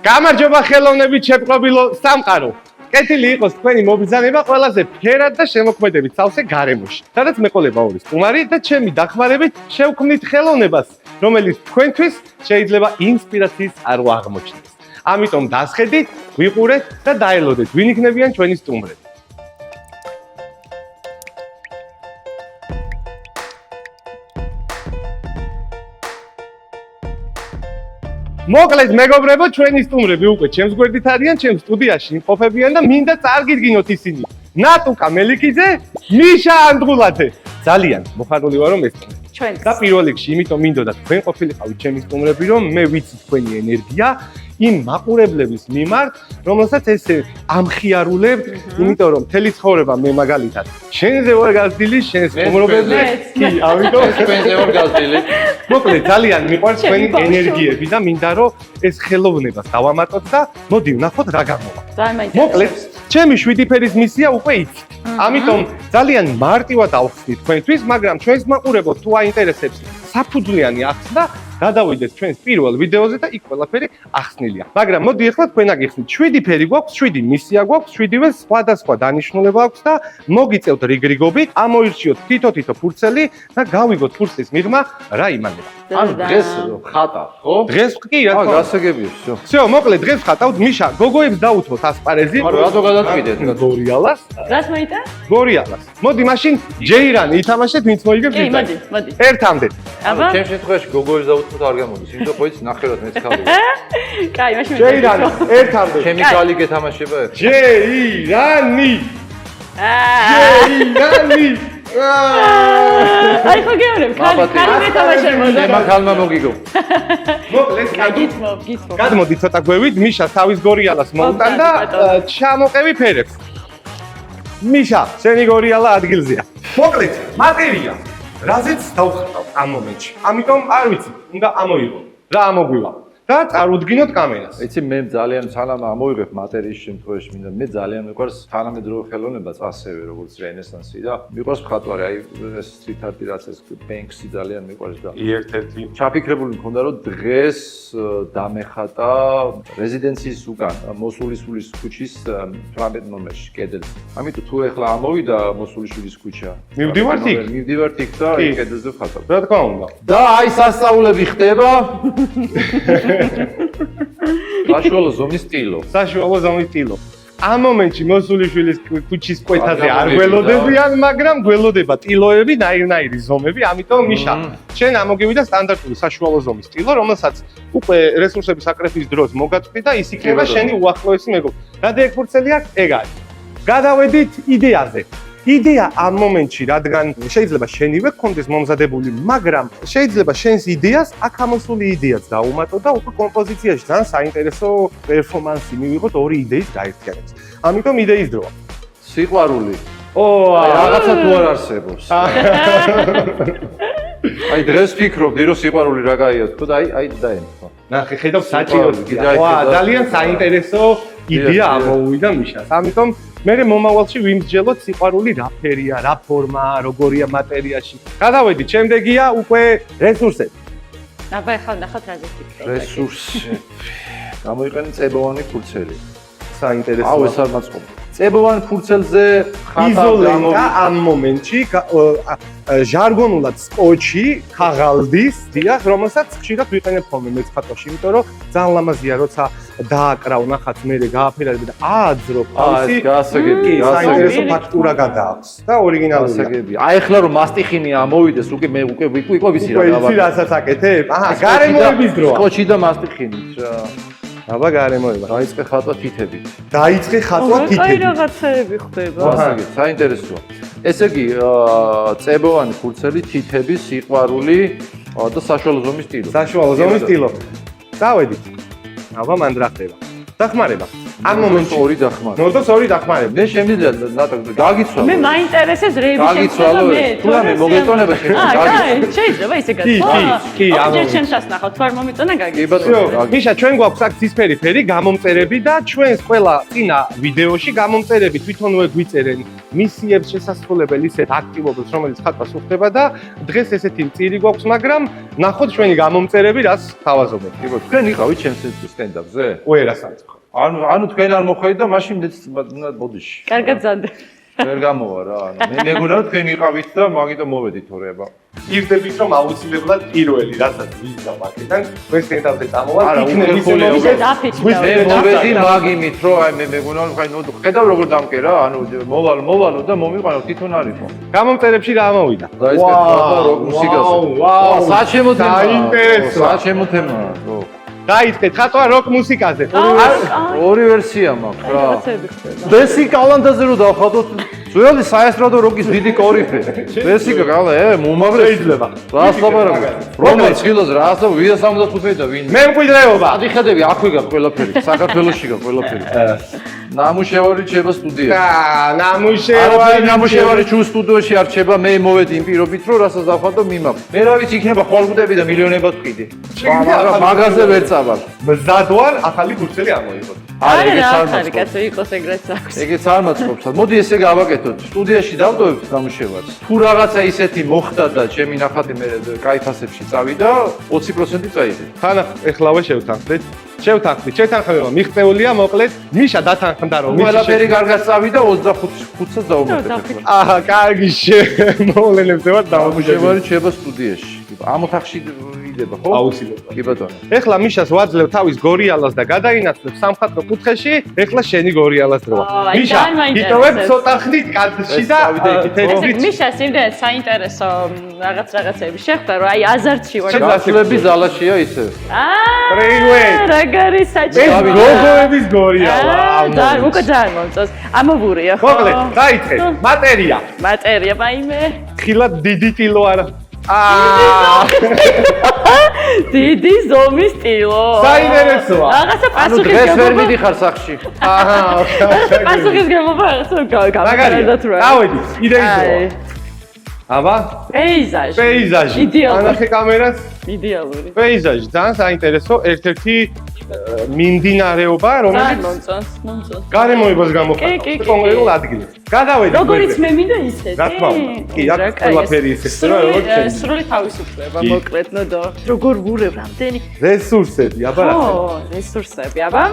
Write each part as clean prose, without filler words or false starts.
გამარჯობა ხელოვნებით შეპყრობილო სამყარო. კეთილი იყოს თქვენი მობრძანება ყველაზე ფერად და შემოქმედებით სავსე გარემოში. სადაც მეყოლება ორი სტუმარი და ჩემი დახმარებით შევქმნით ხელოვნებას, რომელიც თქვენთვის შეიძლება ინსპირაციის წყარო აღმოჩნდეს. ამიტომ დასხედით, ვიყურეთ და დაელოდეთ, ვინ იქნებიან ჩვენი სტუმრები. მოკლედ მეგობრებო, ჩვენი სტუმრები უკვე ჩემს გვერდით არიან, ჩემს სტუდიაში იმყოფებიან და მინდა წარგიდგინოთ ისინი. ნატუკა მელიქიძე, მიშა ანდღულაძე. ძალიან მოხარული ვარ რომ ესწრებთ. ჩვენც. და პირველ რიგში, იმიტომ მინდოდა თქვენ ყოფილიყავით ჩემი სტუმრები, რომ მე ვიცი თქვენი ენერგია იმ მაყურებლების მიმართ, რომელსაც ესე ამხიარულებთ, იმიტომ რომ მთელი ცხოვრება მე მაგალითად შენზე ვარ გაზრდილი, შენს სტუმრობებზე. კი, ამიტომ თქვენზე ვარ გაზრდილი. მოკლედ ძალიან მიყვარს თქვენი ენერგიები და მინდა რომ ეს ხელოვნებას დავამატოთ და მოდი ვნახოთ რა გამოვა. მოკლედ, ჩემი 7 ფერის მისია უკვე იცით. ამიტომ ძალიან მარტივად ავხსნით თქვენთვის, მაგრამ ჩვენს მაყურებელს თუ აინტერესებს საფუძვლიანი ახსნა, გადავიდეთ ჩვენს პირველ ვიდეოზე და იქ ყველაფერი ახსნილია. მაგრამ მოდი ახლა თქვენ აგიხსნით, 7 ფერი გვაქვს, 7 მისია გვაქვს, 7-ვე სხვადასხვა დანიშნულება აქვს და მოგიწევთ რიგრიგობით, ამოირჩიოთ თითო-თითო ფურცელი და გავიგოთ ფურცლის მიღმა რა იმალება. ანუ დღეს ხატა, ხო? დღეს კი, რა თქმა უნდა. გასაგებია, всё. всё, მოკლედ დღეს ხატავთ, მიშა, გოგოებს დაუთმოთ ასპარეზი. მაგრამ რატო გადაწყვიტეთ? გორიალას. რას მოიტა? გორიალას. მოდი მაშინ ჯეირანი ითამაშეთ, ვინც მოიგებს კი, ვიტა. მოდი. ერთამდე. ანუ ჩემ შემთხვევაში გოგოებს დაუთმოთ არ გამოდის, იმიტომ qoits ნახევრად მეც ხალხი. კაი, მაშინ ჯეირანი, ერთამდე. ჩემი კალი გეთამაშება ერთ. ჯეირანი. ჯეირანი. აი ხო გეუბნები, კალი მეთამაშებოდა. მე მაგალმა მოგიგო. მოკლედ, გიცმო. გადმოდი ცოტა გვევით, მიშა თავის გორიალას მოუტან და ჩამოყევი ფერებს. მიშა, შენი გორიალა ადგილზეა. მოკლედ, მატერია, რაზეც დავხატავ ამ მომენტში. ამიტომ არ ვიცი, უნდა ამოიღო. რა ამოგვივა? და წარუდგინოთ კამერას. იცი მე ძალიან სანამ ამოვიღებ მატერიის შემთხვევაში მინდა მე ძალიან მიყვარს თანამედროვე ხელოვნებაც ასევე როგორც რენესანსი და მიყვარს მხატვარი აი ეს street art-ი რაც ეს Banksy ძალიან მიყვარს და ერთ-ერთი ჩაფიქრებული მქონდა რომ დღეს დამეხატა რეზიდენციის უკან მოსულიშვილის ქუჩის 18 ნომერში კედელზე. ამიტომ თუ ეხლა ამოვიდა მოსულიშვილის ქუჩა მივდივართ იქ? მივდივართ იქ და იქ კედელზე ვხატავ. რა თქმა უნდა. და აი სასწაულები ხდება საშუალო ზომის ტილო. საშუალო ზომის ტილო. ამ მომენტში მოსულიშვილის ქუჩის კვეთაზე არ გველოდებიან, მაგრამ გველოდება ტილოები, ნაირ-ნაირი ზომები, ამიტომ მიშა, შენ ამოგივიდა სტანდარტული საშუალო ზომის ტილო, რომელსაც უკვე რესურსების აკრეფის დროს მოგაწვი და ის იქნება შენი უახლოესი მეგობარი. რადა ეგ ფურცელი აქვს? ეგ არის. გადავედით იდეაზე. იდეა ამ მომენტში, რადგან შეიძლება შენივე გქონდეს მომზადებული, მაგრამ შეიძლება შენს იდეას აქ ამოსული იდეაც დაუმატო და უკვე კომპოზიციაში ძალიან საინტერესო პერფორმანსი მივიღოთ ორი იდეის გაერთიანებას. ამიტომ იდეის დროა. სიყვარული. აი, რაღაცა თუ არ არსებობს. აი დღეს ფიქრობდი რომ სიყვარული რა გაია თქო და აი დაემთხვა. ნახე, ხედავ საჭიროდ. ვა, ძალიან საინტერესო იდეა ამოუვიდა მიშას. ამიტომ მე მომავალში ვიმსჯელოთ სიყვარული რა ფერია, რა ფორმაა, როგორია მატერიაში. გადავედით, შემდეგია უკვე რესურსები. აბა ახლა ნახოთ რაზე ფიქრობ. რესურსი. გამოიყენე წებოვანი ფურცელი. საინტერესო. აუ ეს არ მაწყობა. წებოვან ფურცელზე ხატა იზოლენტა ამ მომენტში ჟარგონულად სკოჩი, ქაღალდის, დიახ, რომელსაც ხშირად ვიყენებ ხოლმე მეც ხატვაში, იმიტომ რომ ძალიან ლამაზია, როცა დააკრავ ნახატს, მერე გააფერადებ და ააძრო ფავსი. გასაგებია, საინტერესო ფაქტურა გადააქვს და ორიგინალურია. გასაგებია. აი ახლა რომ მასტიხინი ამოვიდეს, უკვე მე უკვე ვიცი რა ვიცი რასაც აკეთებ? აჰა, გარემოების დროა. სკოჩი და მასტიხინით რა. აბა გარემოება. დაიწყე ხატვა თითებით. დაიწყე ხატვა აი თითებით. რაღაცეები ხდება. გასაგებია, საინტერესოა. ესე იგი, წებოვანი ფურცელი, თითები, სიყვარული და საშუალო ზომის ტილო. საშუალო ზომის ტილო. დავედით. აბა მანდ რა ხდება? დახმარება. ამ მომენტში ორი დახმარება. ნოდოს ორი დახმარება. მე შემიძლია გაგიცვალო. მე მაინტერესებს რეები გაგიცვალო. თუნდაც მოგეწონება შეიძლება. გაგიცვალო. შეიძლება ისე გაგიცვალო. კი, ამბობ ჩემს ნახავ, თუ არ მომეწონა კი გაგიცვალო. ბატონო. მიშა, ჩვენ გვაქვს აქ ცისფერი ფერი, გამომწერები და ჩვენს ყველა წინა ვიდეოში გამომწერები თვითონვე გვიწერენ მისიებს შესასრულებელ ისეთ აქტივობებს, რომელიც ხატვას უხდება და დღეს ესეთი მწირი გვაქვს, მაგრამ ნახოთ ჩვენი გამომწერები, რას თავაზობთ. კი ბატონო. თქვენ იყავით ჩემს სტენდაპზე? ვერასაც. ანუ თქვენ არ მოხდით და მაშინ უნდა ბოდიში. კარგად ზანდა. ვერ გამოვა რა. მე მეგონა თქვენ იყავით და მაგიტომ მოვედით თორეება. ირდებით რომ აუცილებლად პირველი, რასაც ვიზა მაგიდან, თქვენ სტენდაპზე წამოვალ, არა, იქნებ ისე უხერხულია. რომ დაფიჩი მე და მოვედი მაგიმით, რომ აი მე მეგონა ხედავ როგორ დამკერა, ანუ მოვალო და მომიყვანო თვითონ არისო. გამომწერებში რა ამოვიდა? დაიწყეთ როკ მუსიკაზე. ვაუ, საჩემო თემა. საინტერესო. საჩემო თემა. დაიწყეთ ხატვა როკ მუსიკაზე. ორი ვერსია მაქვს რა. რაღაცები ხდება. ბესიკ კალანდაზე რო დავხატოთ ძველი საესტრადო როკის დიდი კორიფე. ბესიკ კალა, მომაგრე შეიძლება. რას ლაპარაკობ? რომელ ხილოს რას და 275 და ვინ? მე მკვიდრეობა. ადიხადები აქვე გა ყველაფერი, საქართველოში გა ყველაფერი. ნამუშევარი ჩება სტუდიაში. ნამუშევარი ნამუშევარი ჩუ სტუდიაში არ ჩება, მე მოვედი იმ პირობით, რომ რასაც დავხატო მიმამ. მე რა ვიცი, იქნება ხვალგუდები და მილიონებად ვყიდი. მაგრამ მაგაზე ვერ წავალ. მზად ვარ ახალი კურსელი ამოიღოთ. არა ეგეც რა არ არის მაწყობს. კაცო იყოს ეგრეც აქვს. ეგეც არ მაწყობს. მოდი ესე გავაკეთოთ. სტუდიაში დავდოვებთ ნამუშევარს. თუ რაღაცა ისეთი მოხდა და ჩემი ნახატი მე кайფასებში წავიდა, 20% წაიღე. თან ეხლავე შევთანხმდით. შევთანხმება მიღწეულია მოკლედ. მიშა დათანხმდა რომ ყველაფერი კარგად წავიდა 25-ს დავუმატებ. აჰა, კარგი მოვლენებზე ვარ ნამუშევარი დავამუშავე. ჩება სტუდიაში. ამ ოთახში იდება, ხო? აუცილებლად. კი ბატონო. ეხლა მიშას ვაძლევ თავის გორიალას და გადაინაცვლებ სამხატვრო კუთხეში, ეხლა შენი გორიალას დროა. აი, მიშა, ძალიან მაინტერესებს. იტოვებ ცოტა ხნით კადრში და წავიდე იქით, ხო? თეთრით. მიშა სიმდენად საინტერესო რაღაცები შეხვდა, რომ აი აზარტში ვარ. გასვლები ზალაშია ისე. Railway. რა გარი ეს საჭირო. გოგოების გორიალა. და უკვე ძალიან მომწონს. ამობურია ხო? მოკლედ, დაიწყე. მატერია. მატერია, მაიმე. ხილად დიდი ტილო არა. დიდი ზომის ტილო. საინტერესოა. რაღაცა ანუ პასუხის დღეს ვერ გემობა. მიდიხარ სახში. აჰა. პასუხის გემობა რაღაცა გამარადათ რა. დავედი, იდეისოა. აბა, პეიზაჟი. იდეალური. ანახე კამერას. იდეალური. პეიზაჟი ძალიან საინტერესო, ერთ-ერთი მიმდინარეობა, ძალიან რომელიც მომწონს. გარემოებას გამოხატავს კი. კონკრეტულ ადგილას. გადავედი. როგორიც მე მინდა ისეთი. რა თქმა უნდა. კი, აქ ყველაფერი ისეთი, რა, როგორც შენ. სრული თავისუფლება კი. მოკლედ, ნოდო. როგორ ვურებ რამდენი რესურსები, აბა რა. ხო, რესურსები, აბა.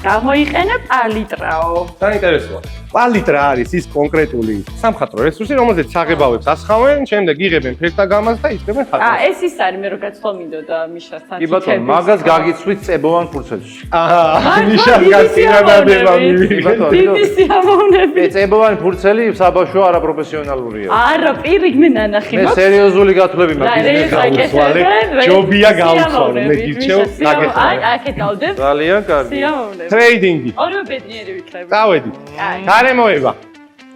გამოიყენებ პალიტრაო. საინტერესოა. პალიტრა არის ის კონკრეტული სამხატვრო რესურსი, რომელზეც საღებავებს ასხავენ, შემდეგ იღებენ ფერთა გამას და იწყებენ ხატვას. ეს ის არის მე რო გაცხოვ მინდოდა მიშასთან. კი ბატონო, მაგას გაგიცვით წებოვან ფურცელში. აჰა, მიშას გასინაბადება კი მივიღეთ. ბატონო. დიდი სიამოვნები. წებოვანი ფურცელი საბავშვო არაპროფესიონალურია. არა, პირიქ მე ნანახი მე მაქვს. სერიოზული გათვლები მაქვს. რა, გავუცვალე, ჯობია გავუცვალე, მე გირჩევ, გაგეხმარება. აი, აქეთ დავდებ. ძალიან კარგი. სიამოვნები. ტრეიდინგი. ორივე ბედნიერი ვიქნები. დავედი. აი, გარემოება.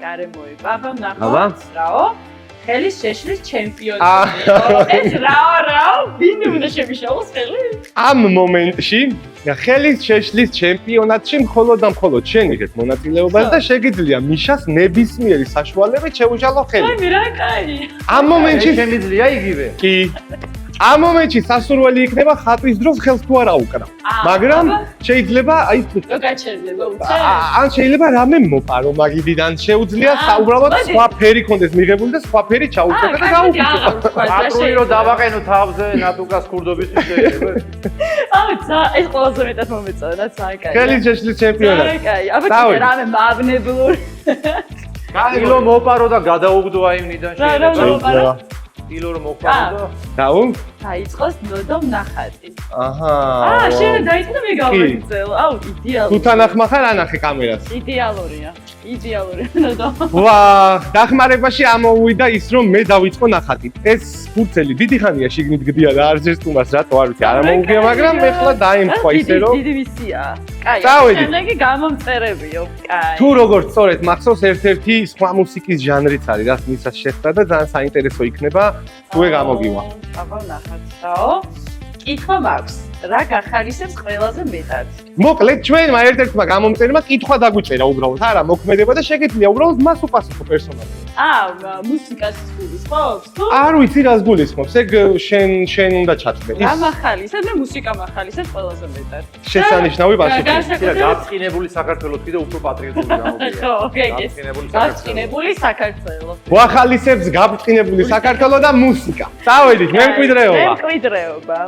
გარემოება. აბა აბა. ნახოთ, რაო? ხელის შეშლის ჩემპიონი. აჰა. ეს რაო, ვინ უნდა შემიშალოს ხელი? ამ მომენტში ხელის შეშლის ჩემპიონატში მხოლოდ და მხოლოდ შენ იღებ მონაწილეობას და შეგიძლია მიშას ნებისმიერი საშუალებით შეუშალო ხელი. აი, რა კაი. ამ მომენტში შემიძლია იგივე. კი. ამ მომენტში სასურველი იქნება ხატვის დროს ხელს თუ არა უკრავ. მაგრამ შეიძლება აი რო გაჩერდება უცე. ან შეიძლება რამე მოპარო მაგიდიდან შეუძლია უბრალოდ სხვა ფერი კონდეს მიღებული და სხვა ფერი ჩაუწევ და გაუკეთო. პატრული რო დავაყენო თავზე ნატუკას ქურდობისთვის შეიძლება. აუ, ეს ყველაზე მეტად მომეწონა, ძალიან კაი. ხელის შეშლის ჩემპიონატი. ძალიან კაი. აბა კიდე რამე მავნებლური. ილო მოპარო და გადაუგდო აიმნიდან რა მოპარო? ილო რომ მოპარო და დაუ? დაიწყოს ნოდო ნახატი. აჰა. შენ დაიწყო მე გავიწელ. აუ, იდეალური. თუ თანახმა ხარ ანახე კამერას. იდეალურია. იდეალური ნოდო. ვა, დახმარებაში ამოვიდა ის რომ მე დავიწყო ნახატი. ეს ფურცელი დიდი ხანია შიგნით გდია და არ ზეს თუმას რატო არ ვიცი, არ მოუგია, მაგრამ ეხლა დაემთხვა ისე რომ დიდი მისია. კაი, წავედი. შემდეგი გამომწერებიო. კაი. თუ როგორც სწორედ მახსოვს ერთ-ერთი სხვა მუსიკის ჟანრიც არის, რაც მისაც შეხვდა და ძალიან საინტერესო იქნება, თუ ეგ გამოგივა. აბა ნახატსაო. კითხვა მაქვს. რა გახარისებს ყველაზე მეტად? მოკლედ ჩვენმა ერთ-ერთმა გამომწერმა კითხვა დაგვიწერა უბრალოდ, არა მოქმედება და შეგიძლია უბრალოდ მას უპასუხო პერსონაჟს. მუსიკას გულისხმობს? თუ არ ვიცი რას გულისხმობს, ეგ შენ უნდა ჩათვლე. რა მახალისებ და მუსიკა მახალისებს ყველაზე მეტად? შესანიშნავი პასუხი. გაწყინებული საქართველოს კიდე უფრო პატრიოტული გამოვიდა. ხო, ეგეც. გაწყინებული საქართველო. ვახალისებს გაბრწყინებული საქართველო და მუსიკა. წავედით, მემკვიდრეობა. მემკვიდრეობა.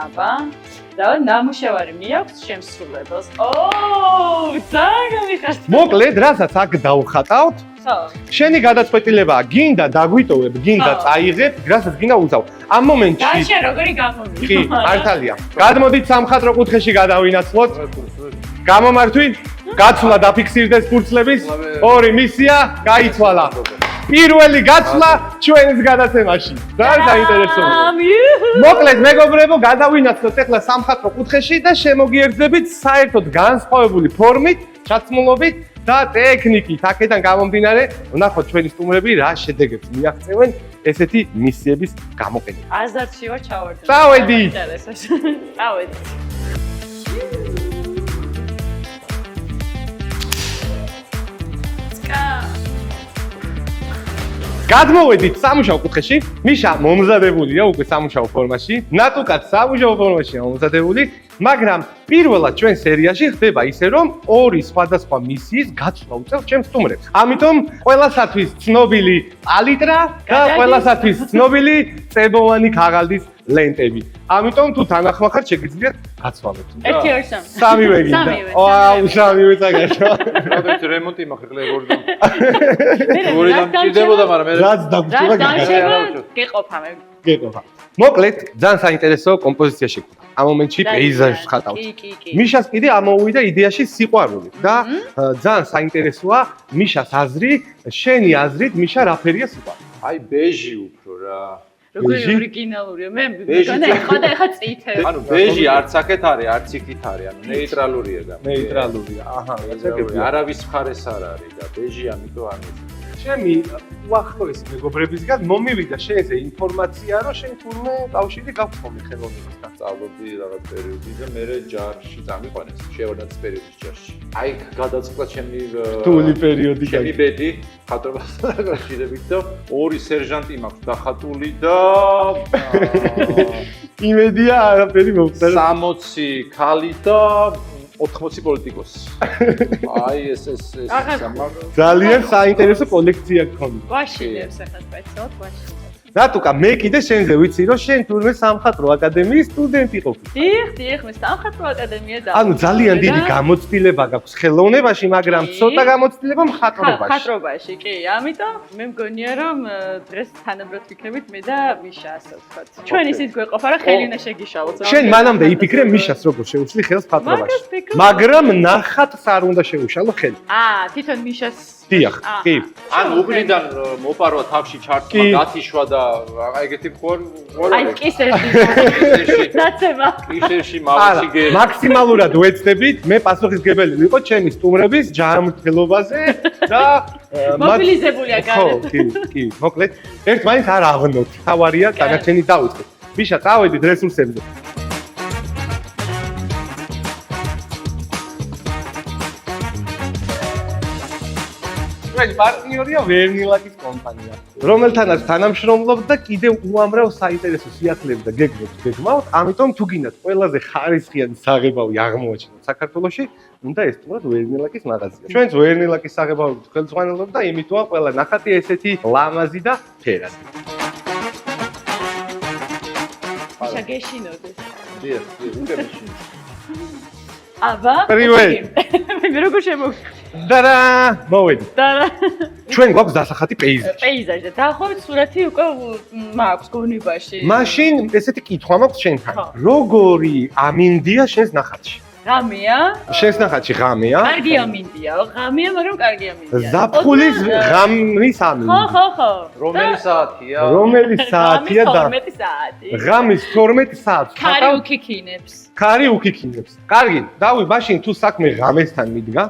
აბა, და ნამუშევარი მიაქვს შემსრულებელს. ძალიან გამიხარდა. მოკლედ, რასაც აქ დავხატავთ, ხო. შენი გადაწყვეტილებაა, გინდა დაგვიტოვებ, გინდა წაიღებ, რასაც გინდა უზავ. ამ მომენტში და შენ როგორი გამომივიდა? კი, მართალია. გადმოდით სამხატვრო კუთხეში გადავინაცვლოთ. გამომართვი, გაცვლა დაფიქსირდეს ფურცლების, ორი მისია, გაიცვალა. პირველი გაცვლა ჩვენს გადაცემაში. ძალიან საინტერესოა. მოკლედ, მეგობრებო, გადავინაცვლოთ ახლა სამხატვრო კუთხეში და შემოგიერთდებით საერთოდ განსხვავებული ფორმით, ჩაცმულობით და ტექნიკით. აქედან გამომდინარე, ვნახოთ ჩვენი სტუმრები რა შედეგებს მიაღწევენ ესეთი მისიების გამოყენებით. აზარტში ვარ ჩავარდნი. წავედით. წავედით. გადმოვედით სამუშაო კუთხეში. მიშა მომზადებულია უკვე სამუშაო ფორმაში. ნატუკაც სამუშაო ფორმაშია მომზადებული, მაგრამ პირველად ჩვენ სერიაში ხდება ისე, რომ ორი სხვადასხვა მისიის გაცვლა უწევს ჩემს სტუმრებს. ამიტომ ყველასათვის ცნობილი პალიტრა და ყველასათვის ცნობილი წებოვანი ქაღალდის ლენტები. ამიტომ თუ თანახმახარ შეგიძლიათ გაცვალოთ. 1 2 3. სამივე გინდა. ვაუ, სამივე წაგაშვა. როდესაც რემონტი მოხერხლე ორი დამჭირდებოდა, მაგრამ მე რაც დაგჭირდა გეყოფა მე. გეყოფა. მოკლედ, ძალიან საინტერესო კომპოზიცია შეგვიძლია. ამ მომენტში პეიზაჟს ხატავთ. კი. მიშას კიდე ამოუვიდა იდეაში სიყვარული და ძალიან საინტერესოა მიშას აზრი, შენი აზრით მიშა რა ფერია სიყვარული? აი ბეჟი უფრო რა. როგორი ორიგინალურია მე მგონა ეხა წითელი. ანუ ბეჟი არც აქეთ არის, არც იქით არის, ანუ ნეიტრალურია და ნეიტრალურია. აჰა, ესაგებია. არავის მხარეს არ არის და ბეჟი ამიტომ არ ვიცი. ჩემი უახლოესი მეგობრებისგან მომივიდა შენზე ინფორმაცია, რომ შენ თურმე კავშირი გაქვს ხოლმე ხელოვნებასთან. სწავლობდი რაღაც პერიოდი და მე ჯარში წამიყვანეს, შევარდნაც პერიოდის ჯარში. აი გადაწყდა ჩემი რთული პერიოდი ჩემი ბედი ხატრობასთან დაკავშირებით და ორი სერჟანტი მაქვს დახატული და იმედია არაფერი მოვწერა. 60 ქალი და 80 პოლიტიკოსი. აი ეს ძალიან საინტერესო კოლექცია გქონდა. გვაშინებს ახლა სპეციალურად გვაშინებს. რატუკა მე კიდე შენზე ვიცი რომ შენ თურმე სამხატვრო აკადემიის სტუდენტი ყოფილი. დიახ, მე სამხატვრო აკადემია და ანუ ძალიან დიდი გამოცდილება გაქვს ხელოვნებაში, მაგრამ ცოტა გამოცდილება მხატვრობაში. მხატვრობაში, კი, ამიტომ მე მგონია რომ დღეს თანაბრად ვიქნებით მე და მიშა, ასე ვთქვათ. ჩვენ ისიც გვეყოფა რა ხელი უნდა შეგიშალოთ. შენ მანამდე იფიქრე მიშას როგორ შეუცვლი ხელს მხატვრობაში. მაგრამ ნახატს არ უნდა შეუშალო ხელი. თვითონ მიშას დიახ, კი. ანუ უგლიდან მოპარვა თავში ჩარტმა გათიშვა და ეგეთი მხოლ აი კისერში დაცემა კისერში მავიციგე მაქსიმალურად ვეცდებით მე პასუხისგებელი ვიყო ჩემი სტუმრების ჯანმრთელობაზე და მობილიზებულია გარეთ. ხო, კი, მოკლედ ერთმანეთს არ აღვნოთ. თავარია დანარჩენი დავიწყოთ. მიშა, წავედით რესურსებზე. ჩვენი პარტნიორია ვერნილაკის კომპანია, რომელთანაც თანამშრომლობთ და კიდევ უამრავ საინტერესო სიახლეებს და გეგმებს გეგმავთ, ამიტომ თუ გინდათ ყველაზე ხარისხიანი საღებავი აღმოაჩინოთ საქართველოში, უნდა ესწროთ ვერნილაკის მაღაზია. ჩვენც ვერნილაკის საღებავებით ხელმძღვანელობთ და იმითოა ყველა ნახატი ესეთი ლამაზი და ფერადი. შეგეშინოდეს. დიახ, უკვე მეშინე. აბა. პრივეტ. მე როგორ შემო და მოვედი. და ჩვენ გვაქვს დასახატი პეიზაჟი. პეიზაჟი და დაახლოებით სურათი უკვე მაქვს გონებაში. მაშინ ესეთი კითხვა მაქვს შენთან. როგორი ამინდია შენს ნახატში? ღამეა? შენს ნახატში ღამეა? კარგი ამინდია, ღამეა, მაგრამ კარგი ამინდია. ზაფხულის ღამის ამინდი. ხო. რომელი საათია? რომელი საათია და 12 საათი. ღამის 12 საათს. ქარი უკიქინებს. ქარი უკიქინებს. კარგი, დავი, მაშინ თუ საქმე ღამესთან მიდგა.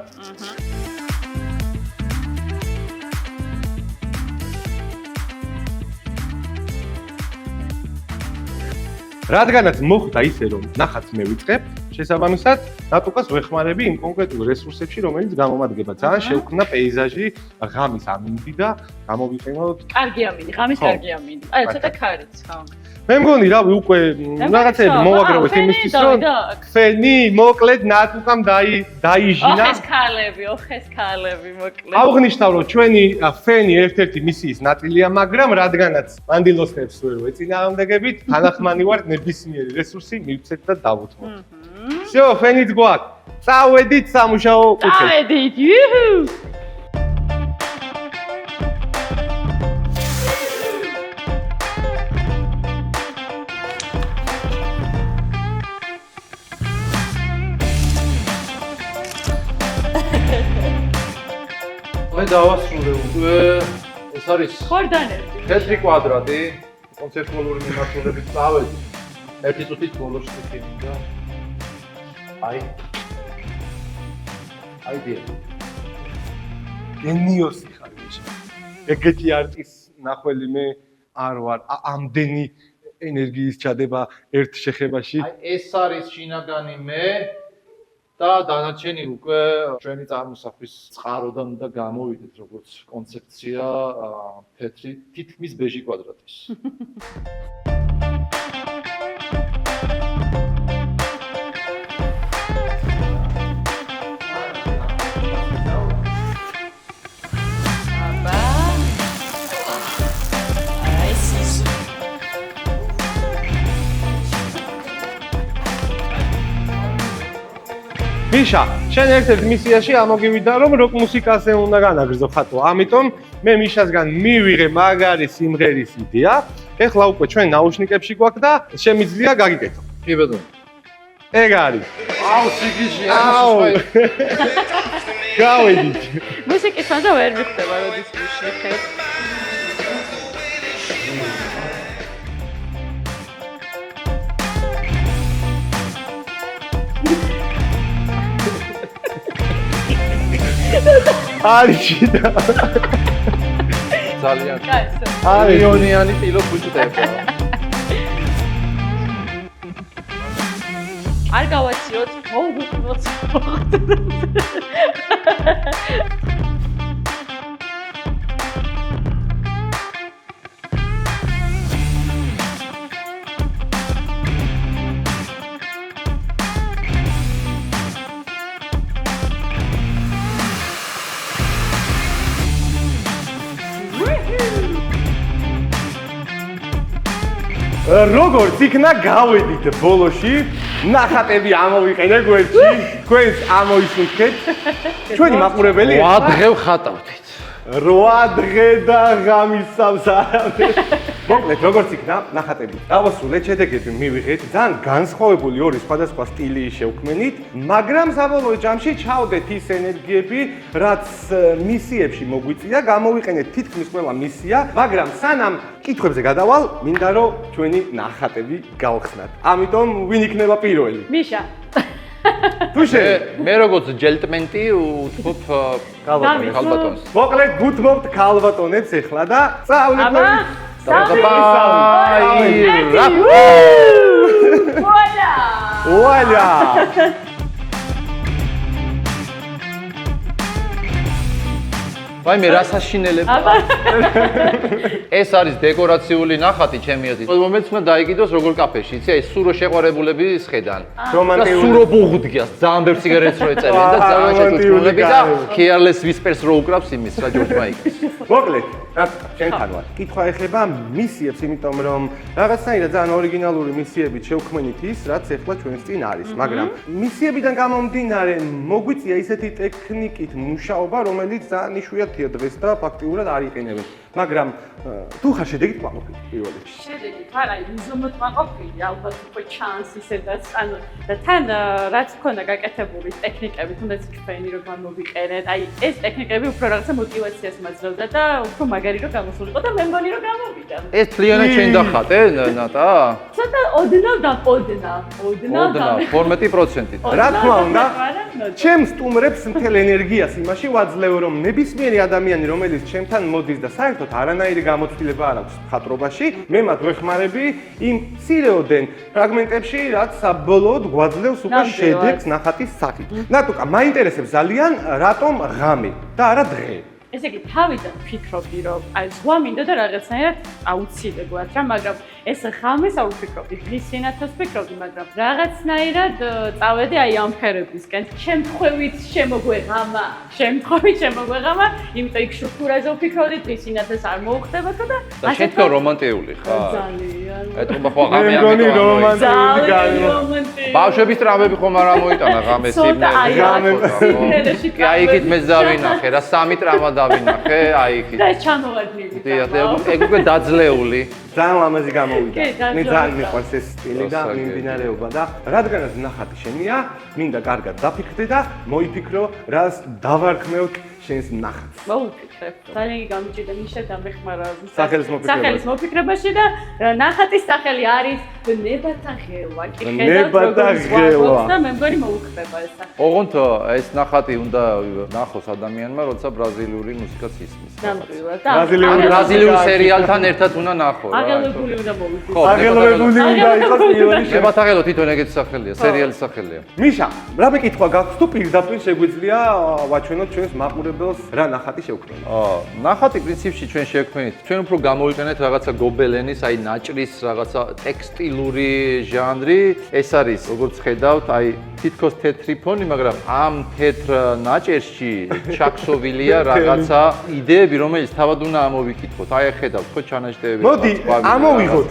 რადგანაც მოხდა ისე რომ ნახაც მე ვიწყებ, შესაბამისად ნატუკას ვეხმარები იმ კონკრეტულ რესურსებში, რომელიც გამომადგება. ძალიან შევქმნა პეიზაჟი ღამის ამინდი და გამოვიყენოთ. კარგი ამინდი, ღამის კარგი ამინდი. აი, ცოტა ქარიც, ხო. მე მგონი რავი უკვე რაღაცები მოვაგროვეთ იმისთვის რომ ფენი მოკლედ ნატუკამ დაიჟინა. ოხეს ქალები მოკლედ. აღნიშნავ რომ ჩვენი ფენი ერთ-ერთი მისიის ნაწილია, მაგრამ რადგანაც მანდილოსნებს ვერ ვეწინააღმდეგებით, თანახმანი ვართ ნებისმიერი რესურსი მივცეთ და დავუთმოთ. всё, ფენიც გვაქვს. წავედით სამუშაო კუთხეში. წავედით, იუჰუ! მე დავასრულე უკვე ეს არის ხორდანები. თეთრი კვადრატი კონცეპტუალური მიმართულებით წავედი. ერთი წუთით ბოლოს ვიქინდა. აი დიახ. გენიოსი ხარ ბიჭი. ეგეთი არტის ნახველი მე არ ვარ. ამდენი ენერგიის ჩადება ერთ შეხებაში. აი ეს არის შინაგანი მე და დანარჩენი უკვე ჩვენი წარმოსახვის წყაროდან და გამოვიდეთ როგორც კონცეფცია თეთრი თითქმის ბეჟი კვადრატის. მიშა, შენ ერთ-ერთ მისიაში ამოგივიდა რომ როკ მუსიკაზე უნდა განაგრძო ხატო. ამიტომ მე მიშასგან მივიღე მაგარი სიმღერის იდეა. ეხლა უკვე ჩვენ ნაუშნიკებში გვაქვს და შემიძლია გაგიკეთო. კი ბატონო. ეგ არის. აუ სიგიჟე არის. გავედით. მუსიკის ფანზე ვერ ვიხდება, როდის ვიშლიხებ. არიშიდა. ძალიან. კაცო. მილიონიანი ტილო ბუჭდება. არ გავაციოთ, მოვუგოთ. როგორც იქნა გავედით ბოლოში, ნახატები ამოვიყენე გვერდში, თქვენს ამოისუნთქეთ. ჩვენი მაყურებელი 8 დღე ვხატავდით. 8 დღე და ღამის სამსარავი. მოკლედ, როგორც იქნა ნახატები. დავასრულეთ, შედეგები მივიღეთ. ძალიან განსხვავებული ორი სხვადასხვა სტილი შევქმნით, მაგრამ საბოლოო ჯამში ჩავდეთ ის ენერგიები, რაც მისიებში მოგვიწია, გამოვიყენეთ თითქმის ყველა მისია, მაგრამ სანამ კითხვებზე გადავალ, მინდა რომ ჩვენი ნახატები გავხსნათ. ამიტომ ვინ იქნება პირველი? მიშა. თუ შენ მე როგორც ჯელტმენტი ვთქვით ქალბატონს. მოკლედ გუთმობთ ქალბატონებს ახლა და სწავლეთ. ვუალა! ვაი მე რა საშინელება. ეს არის დეკორაციული ნახატი ჩემი აზრით. მომენტს უნდა დაიკიდოს როგორ კაფეში, იცი, აი სურო შეყვარებულების ხედან. და სურო ბუღდგიას, ძალიან ბევრ სიგარეტს რო ეწერენ და ძალიან შეჭუჭულები და Careless Whispers რო უკრავს იმის რა ჯორჯ მაიკლის. მოკლედ, შენთან ვარ. კითხვა ეხება მისიებს, იმიტომ რომ რაღაცნაირად ძალიან ორიგინალური მისიებით შევქმნით ის, რაც ახლა ჩვენს წინ არის, მაგრამ მისიებიდან გამომდინარე მოგვიწია ისეთი ტექნიკით მუშაობა, რომელიც ძალიან იშვიათია დღეს და ფაქტიურად არ იყენებენ. მაგრამ თუ ხარ შედეგით მაყოფილი პირველ რიგში. შედეგით არა, უზომოდ მაყოფილი, ალბათ უკვე ჩანს ისედაც, ანუ და თან რაც ქონდა გაკეთებული ტექნიკები, თუნდაც თქვენი რო გამოვიყენეთ, აი ეს ტექნიკები უფრო რაღაცა мотиваციას მაძლევდა და უფრო მაგარი რო გამოსულიყო და მე მგონი რომ გამოვიდა. ეს თლიანად შენ დახატე, ნატა? ცოტა ოდნავ და ოდნავ. 12%. რა თქმა უნდა, ჩემ სტუმრებს მთელ ენერგიას იმაში ვაძლევ, რომ ნებისმიერი ადამიანი, რომელიც ჩემთან მოდის და საერთოდ არანაირი გამოცდილება არ აქვს მხატვრობაში, მე მათ ვეხმარები იმ მცირეოდენ ფრაგმენტებში, რაც საბოლოოდ გვაძლევს უკვე შედეგს ნახატის სახით. ნატუკა, მაინტერესებს ძალიან, რატომ ღამე და არა დღე? ესე იგი, თავიდან ვფიქრობდი, რომ აი ზღვა მინდა და რაღაცნაირად აუცილებლად რა, მაგრამ ეს ღამეს არ ვფიქრობდი, დღის სინათლეს ვფიქრობდი, მაგრამ რაღაცნაირად წავედი აი ამ ფერებისკენ. შემთხვევით შემოგვეღამა, იმიტომ იქ შუქურაზე ვფიქრობდი, დღის სინათლეს არ მოუხდება და შენ თქო რომანტიული ხარ? ძალიან. ეთქობა ხო ღამე ამიტომ რომანტიული. ბავშვების ტრამები ხომ არ ამოიტანა ღამეს სიმღერაში. აი იქით მეც დავინახე რა 3 ტრამა დავინახე, აი იქით. და ჩამოვარდნილი. ეგ უკვე დაძლეული. ძალიან ლამაზი გამოვიდა. მე ძალიან მიყვარს ეს სტილი და მიმდინარეობა და რადგანაც ნახატი შენია, მინდა კარგად დაფიქრდე და მოიფიქრო, რას დავარქმევთ შენს ნახატს. მოვიფიქრებ. ძალიან გამიჭირდა მიშა დამეხმარა სახელის მოფიქრებაში და ნახატის სახელი არის ნებათა ღელვა. კი ნებათა ღელვა. და მე მგონი მოუხდება ეს სახელი. ოღონდ ეს ნახატი უნდა ნახოს ადამიანმა, როცა ბრაზილიური მუსიკაც ისმის. ნამდვილად. ბრაზილიურ სერიალთან ერთად უნდა ნახო. აგელებული უნდა მოვიდეთ. აგელებული უნდა იყოს პირველი შე. ნებათა ღელვა თვითონ ეგეთი სახელია, სერიალის სახელია. მიშა, რა მეკითხვა გაქვს თუ პირდაპირ შეგვიძლია ვაჩვენოთ ჩვენს მაყურებელს რა ნახატი შევქმნით? ნახატი პრინციპში ჩვენ შევქმნით. ჩვენ უფრო გამოვიყენეთ რაღაცა გობელენის, აი ნაჭრის რაღაცა ტექსტილური ჟანრი. ეს არის, როგორც ხედავთ, აი თითქოს თეთრი ფონი, მაგრამ ამ თეთრ ნაჭერში ჩაქსოვილია რაღაცა იდეები, რომელიც თავად უნდა ამოვიკითხოთ. აი ხედავთ, ხო ჩანაჭრები. მოდი, ამოვიღოთ,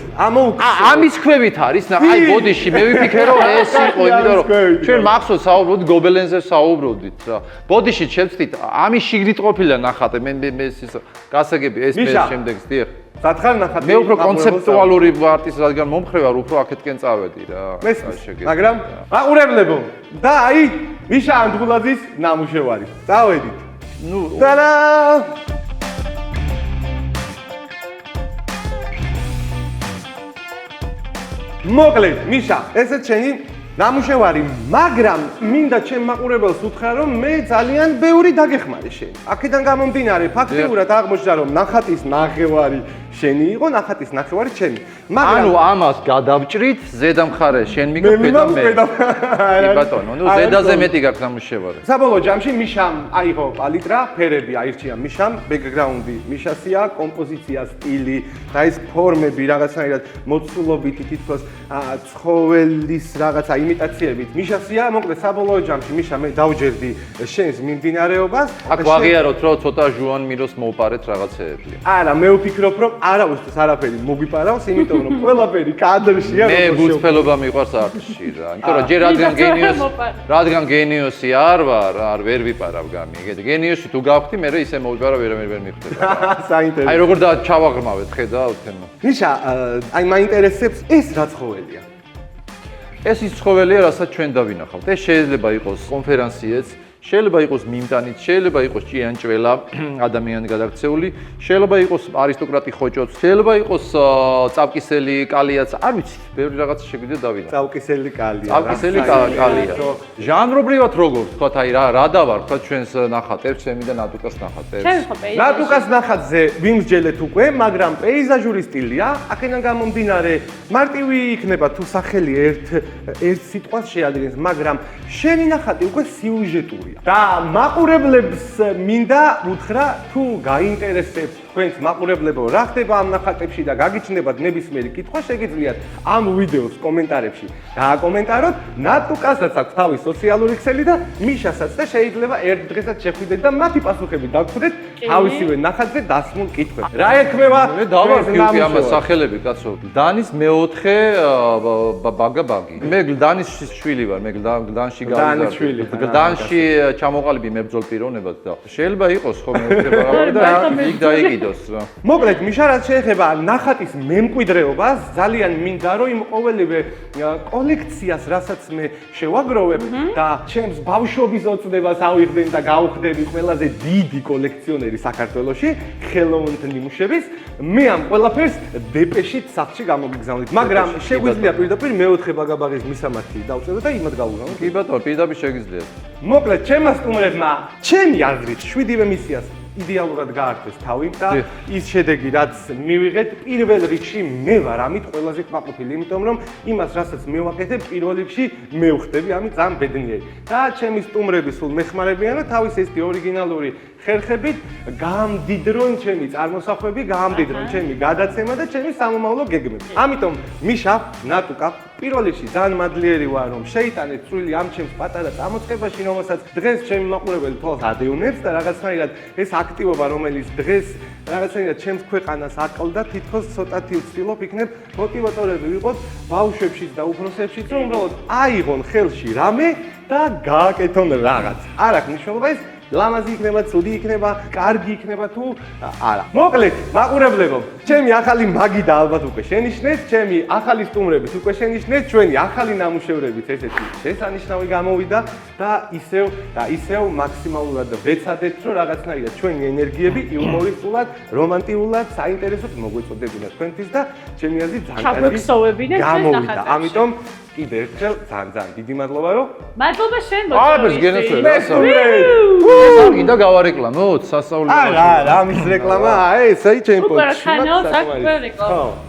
ამის ქვევით არის, აი ბოდიში მე ვიფიქრე რომ ეს იყო, იმიტომ რომ ჩვენ მახსოვს საუბრობთ გობელენზე საუბრობდით რა. ბოდიში შევწდით, ამის შიგნით ყოფილა ნახატი, მე ეს გასაგები ეს მე შემდეგს დიახ. სათხარ ნახატი. მე უფრო კონცეპტუალური ვარტის რადგან მომხრე ვარ, უფრო აქეთკენ წავედი რა. მაგრამ მაყურებლებო და აი მიშა ანდღულაძის ნამუშევარი. წავედით. ნუ ტადა! მოკლედ, მიშა, ესე ჩემი ნამუშევარი, მაგრამ მინდა ჩემ მაყურებელს უთხრა, რომ მე ძალიან ბევრი დაგეხმარე შენ. აქედან გამომდინარე, ფაქტიურად აღმოჩნდა, რომ ნახატის ნახევარი შენი იყო, ნახატის ნახევარი ჩემი. ანუ ამას გადავჭრით, ზედა მხარე შენ მიგხვდა და მე. კი ბატონო, ნუ ზედაზე მეტი გაქვს ნამუშევარი. საბოლოო ჯამში მიშამ აიღო პალიტრა, ფერები აირჩია მიშამ, ბექგრაუნდი მიშასია, კომპოზიცია, სტილი და ეს ფორმები რაღაცნაირად მოცულობითი თითქოს ცხოველის რაღაცა იმიტაციებით მიშასია, მოკლედ საბოლოო ჯამში მიშა მე დავჯერდი შენს მიმდინარეობას. აქ ვაღიაროთ, რომ ცოტა ჟუან მიროს მოვპარეთ რაღაცეები. არა, მე ვფიქრობ, რომ არავისთვის არაფერი მოგვიპარავს, იმიტომ რომ ყველაფერი კადრშია. მე გულწრფელობა მიყვარს არტში რა. იმიტომ რომ ჯერ რადგან გენიოსი არ ვარ, ვერ ვიპარავ გამი. ეგეთი გენიოსი თუ გავხდი, მე ისე მოვიპარავ, ვერ მიხვდება. საინტერესო. აი როგორ და ჩავაღრმავეთ, ხედავთ ემო. მიშა, აი მაინტერესებს ეს რა ცხოველია? ეს ის ცხოველია, რასაც ჩვენ დავინახავთ. ეს შეიძლება იყოს კონფერენციეც, შეიძლება იყოს მიმტანიც, შეიძლება იყოს ჭიანჭველა, ადამიანი გადაქცეული, შეიძლება იყოს არისტოკრატი ხოჭოც, შეიძლება იყოს წავკისელი კალიაც, არ ვიცი, ბევრი რაღაცა შეგვიძლია დავინახოთ. წავკისელი კალია. წავკისელი კალია. ჟანრობრივად როგორ ვთქვათ, აი რა დავარ, ვთქვათ ჩვენს ნახატებს, ჩემი და ნატუკას ნახატებს. ნატუკას ნახატზე ვიმსჯელეთ უკვე, მაგრამ პეიზაჟური სტილია, აქედან გამომდინარე, მარტივი იქნება თუ სახელი ერთ სიტყვას შეადგენს, მაგრამ შენი ნახატი უკვე სიუჟეტურია. და მაყურებლებს მინდა უთხრა თუ გაინტერესებს თქვენს მაყურებლებო რა ხდება ამ ნახატებში და გაგიჩნდებათ ნებისმიერი კითხვა შეგიძლიათ ამ ვიდეოს კომენტარებში გააკომენტაროთ ნატუკასაც აქვს თავის სოციალური ქსელი და მიშასაც და შეიძლება ერთ დღესაც შეხვიდეთ და მათი პასუხები დაგხვდეთ თავისივე ნახატზე დასმულ კითხვებს რა ეკმევა მე დავარქივი ამ სახელები კაცო დანის მეოთხე ბაგაბაგი მე გლდანის შვილი ვარ მე გლდანში გავიზარდე გლდანში ჩამოყალიბი მებრძოლ პიროვნებად და შეიძლება იყოს ხო მეოთხე ბაგაბაგი და იქ დაიგე დაიკიდოს. მოკლედ, მიშა რაც შეეხება ნახატის მემკვიდრეობას, ძალიან მინდა რომ იმ ყოველივე კოლექციას, რასაც მე შევაგროვებ და ჩემს ბავშვობის ოცნებას ავიღდენ და გავხდები ყველაზე დიდი კოლექციონერი საქართველოში, ხელოვნური ნიმუშების, მე ამ ყველაფერს დეპეშით სახლში გამოგიგზავნით. მაგრამ შეგვიძლია პირდაპირ მეოთხე ბაგაბაღის მისამართი დავწერო და იმად გავუგზავნო. კი ბატონო, პირდაპირ შეგიძლიათ. მოკლედ, ჩემმა სტუმრებმა, ჩემი აზრით, 7-ვე მისიას იდეალურად გაართეს თავი და ის შედეგი, რაც მივიღეთ, პირველ რიგში მე ვარ ამით ყველაზე კმაყოფილი, იმიტომ რომ იმას, რასაც მე ვაკეთებ, პირველ რიგში მე ვხდები, ამით ძალიან ბედნიერი. და ჩემი სტუმრები სულ მეხმარებიან და თავის ესეთი ორიგინალური ხერხებით გაამდიდრონ ჩემი წარმოსახვები, გაამდიდრონ ჩემი გადაცემა და ჩემი სამომავლო გეგმები. ამიტომ მიშა, ნატუკა, პირველ რიგში ძალიან მადლიერი ვარ, რომ შეიტანეთ წვრილი ამ ჩემს პატარა წამოწყებაში, რომელსაც დღეს ჩემი მაყურებელი თვალს ადევნებს და რაღაცნაირად ეს აქტივობა, რომელიც დღეს რაღაცნაირად ჩემს ქვეყანას აკლდა, თითქოს ცოტათი ვცდილობ იქნებ მოტივატორები ვიყოთ ბავშვებშიც და უფროსებშიც, რომ უბრალოდ აიღონ ხელში რამე და გააკეთონ რაღაც. არ აქვს მნიშვნელობა ეს ლამაზი იქნება, ცუდი იქნება, კარგი იქნება თუ არა. მოკლედ, მაყურებლებო, ჩემი ახალი მაგიდა ალბათ უკვე შენიშნეთ, ჩემი ახალი სტუმრებით უკვე შენიშნეთ, ჩვენი ახალი ნამუშევრებით ესეთი შესანიშნავი გამოვიდა და ისევ მაქსიმალურად ვეცადეთ, რომ რაღაცნაირად ჩვენი ენერგიები იუმორისტულად, რომანტიულად, საინტერესოდ მოგვეწოდებინა თქვენთვის და ჩემი აზრით ძალიან ჩაგვექსოვებინეთ ეს გამოვიდა. ამიტომ კიდე ერთხელ ძალიან დიდი მადლობა რომ მადლობა შენ არაფერს გენაცვლება ასა. კიდე გავარეკლამოთ სასწაული. არა, ამის რეკლამა, აი, საი ჩემპიონი. უკვე ხანეულს აქვს რეკლამა.